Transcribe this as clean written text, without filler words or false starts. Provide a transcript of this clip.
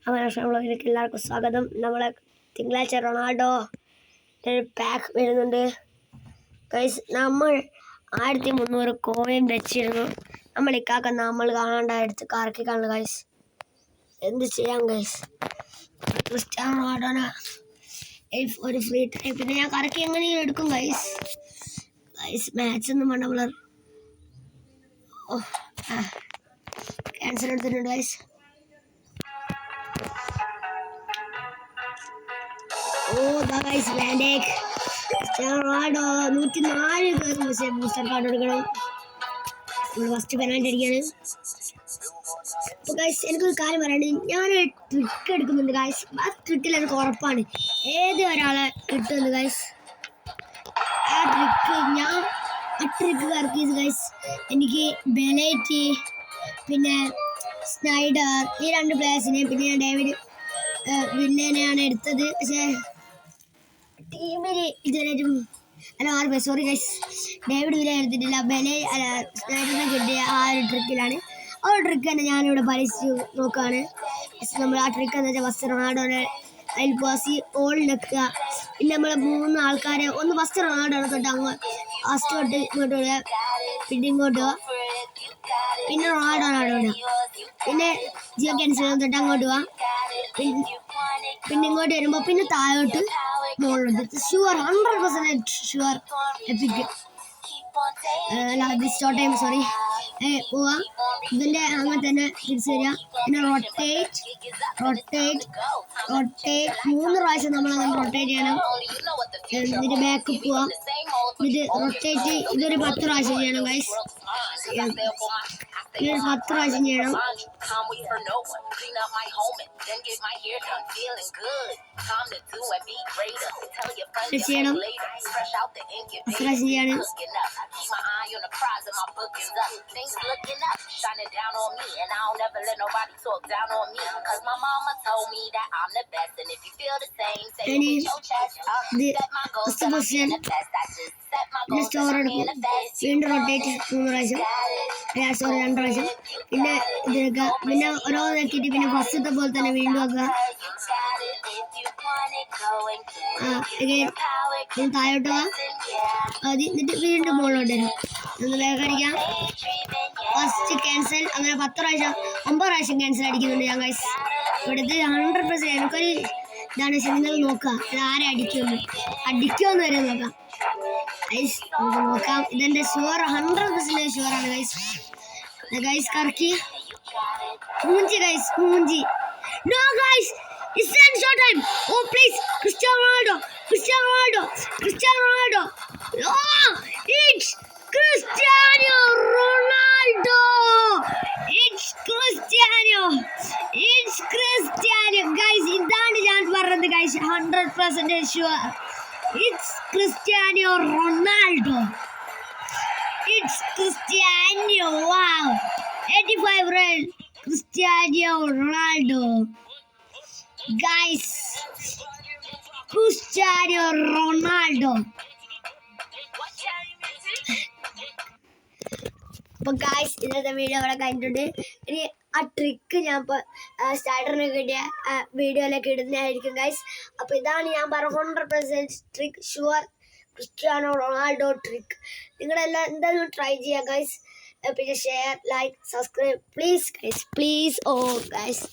വ്ളോഗിലേക്ക് എല്ലാവർക്കും സ്വാഗതം. നമ്മളെ തിങ്കളാഴ്ച റൊണാൾഡോ പാക്ക് വരുന്നുണ്ട് ഗൈസ്. നമ്മൾ 1300 കോയിൻ വെച്ചിരുന്നു. നമ്മൾ കാണാണ്ട എടുത്ത് കറക്കി കാണുന്നു ഗൈസ്. എന്ത് ചെയ്യാം ഗൈസ്, ക്രിസ്ത്യാനോ റൊണാൾഡോനെ ഒരു ഫ്രീ ടൈം പിന്നെ ഞാൻ കറക്കി എങ്ങനെയും എടുക്കും ഗൈസ്. മാച്ച് ഒന്നും വേണ്ട, നമ്മൾ ക്യാൻസൽ എടുത്തിട്ടുണ്ട് ഗൈസ്. റൊണാൾഡോ 104 പക്ഷേ ബൂസ്റ്റർ കാർഡ് എടുക്കണം. ഫസ്റ്റ് പെനാൽറ്റി അടിക്കാണ്. അപ്പോൾ ഗൈസ് എനിക്കൊരു കാര്യം പറയാനുണ്ട്. ഞാനൊരു ട്രിക്ക് എടുക്കുന്നുണ്ട് ഗൈസ്. ആ ട്രിക്കിൽ എനിക്ക് ഉറപ്പാണ് ഏത് ഒരാളെ കിട്ടുന്നത് ഗൈസ്. ആ ട്രിക്ക് വർക്കീസ് ഗൈസ്. എനിക്ക് ബെലേറ്റി പിന്നെ സ്നൈഡർ ഈ 2 പ്ലേയേഴ്സിനെ പിന്നെ ഞാൻ ഡേവിഡ് വില്ലേനെയാണ് എടുത്തത്. പക്ഷേ ടീമിൽ ഇതുവരെയും സോറി ഗൈസ്, ഡേവിഡ് വില്ല എടുത്തിട്ടില്ല. സ്നൈഡറിനെ കിട്ടിയ ആ ഒരു ട്രിക്കിലാണ്. ആ ഒരു ട്രിക്ക് തന്നെ ഞാനിവിടെ പരീക്ഷിച്ച് നോക്കുകയാണ്. നമ്മൾ ആ ട്രിക്ക് എന്ന് വെച്ചാൽ ഫസ്റ്റ് റൊണാൾഡോനെ അതിൽ പാസി ഓളിൽ നിൽക്കുക. പിന്നെ നമ്മൾ 3 ആൾക്കാരെ ഒന്ന് ഫസ്റ്റ് റൊണാൾഡോനെ തൊട്ട് ഫസ്റ്റ് തൊട്ട് ഇങ്ങോട്ട് വിടുക, പിന്നെ ഇങ്ങോട്ട് പോവുക, പിന്നെ റൊണാൾഡോനാണ് വിടുക, പിന്നെ ജിയോ ക്യാൻസൽ തൊട്ട് അങ്ങോട്ട് പോവാം, പിന്നെ ഇങ്ങോട്ട് വരുമ്പോൾ പിന്നെ താഴോട്ട് മുകളിലോട്ട്. Sure 100% sure epic time sorry പോവാ. ഇതിൻ്റെ അങ്ങനെ തന്നെ തിരിച്ചു വരിക. പിന്നെ റൊട്ടേറ്റ് 3 പ്രാവശ്യം നമ്മളങ്ങനെ റൊട്ടേറ്റ് ചെയ്യണം. ഇതിൻ്റെ ബാക്ക് പോവാം. ഇത് റൊട്ടേറ്റ് ഇതൊരു 10 പ്രാവശ്യം ചെയ്യണം ഗൈസ്. 10 പ്രാവശ്യം ചെയ്യണം. ചെയ്യണം 10 പ്രാവശ്യം ചെയ്യാണ്. പിന്നെ സ്റ്റോർ എടുക്കും. വീണ്ടും റൊട്ടേറ്റ് 3 പ്രാവശ്യം, 2 പ്രാവശ്യം. പിന്നെ ഇത് പിന്നെ ഓരോ നോക്കിയിട്ട് പിന്നെ ഫസ്റ്റത്തെ പോലെ തന്നെ വീണ്ടും ആക്കുക. താഴോട്ട് പോവാം. എന്നിട്ട് വീണ്ടും മുകളിലോട്ട് വരും. ഒന്ന് വേഗം അടിക്കാം. First cancel. അങ്ങനെ 10 പ്രാവശ്യം 9 പ്രാവശ്യം ക്യാൻസൽ അടിക്കുന്നുണ്ട് ഞാൻ ഗൈസ്. ഇവിടുത്തെ 100% എനിക്കൊരു ഇതാണ്. പക്ഷെ നിങ്ങൾ നോക്കാം ആരെ അടിക്കുമെന്ന് വരെ നോക്കാം ഗൈസ്. നമുക്ക് നോക്കാം. ഇതെൻ്റെ ഷുവർ 100% ഷുവറാണ് ഗൈസ്. കറക്കി മൂഞ്ചി ഗൈസ്, മൂഞ്ചി. No guys, it's end shot time. Oh please, Cristiano Ronaldo. Oh, it's Cristiano Ronaldo. It's Cristiano guys. ഇതാണ് ഞാൻ പറഞ്ഞത് guys, 100% sure. It's Cristiano Ronaldo. It's Cristiano. Wow, 85 run Cristiano Ronaldo guys. Cristiano Ronaldo. അപ്പോൾ guys ഇന്നത്തെ video ഇവിടെ കഴിഞ്ഞിട്ടുണ്ട്. ഇനി ആ trick ഞാൻ ഇപ്പോൾ സ്റ്റാർട്ടറിന് കിട്ടിയ വീഡിയോയിലേക്ക് ഇടുന്നതായിരിക്കും ഗൈസ്. അപ്പോൾ ഇതാണ് ഞാൻ പറഞ്ഞ 100% trick, sure Cristiano Ronaldo trick. നിങ്ങളെല്ലാം എന്തായാലും ട്രൈ ചെയ്യുക ഗൈസ്. പിന്നെ share, like, subscribe please guys, please. ഓ ഗൈസ്.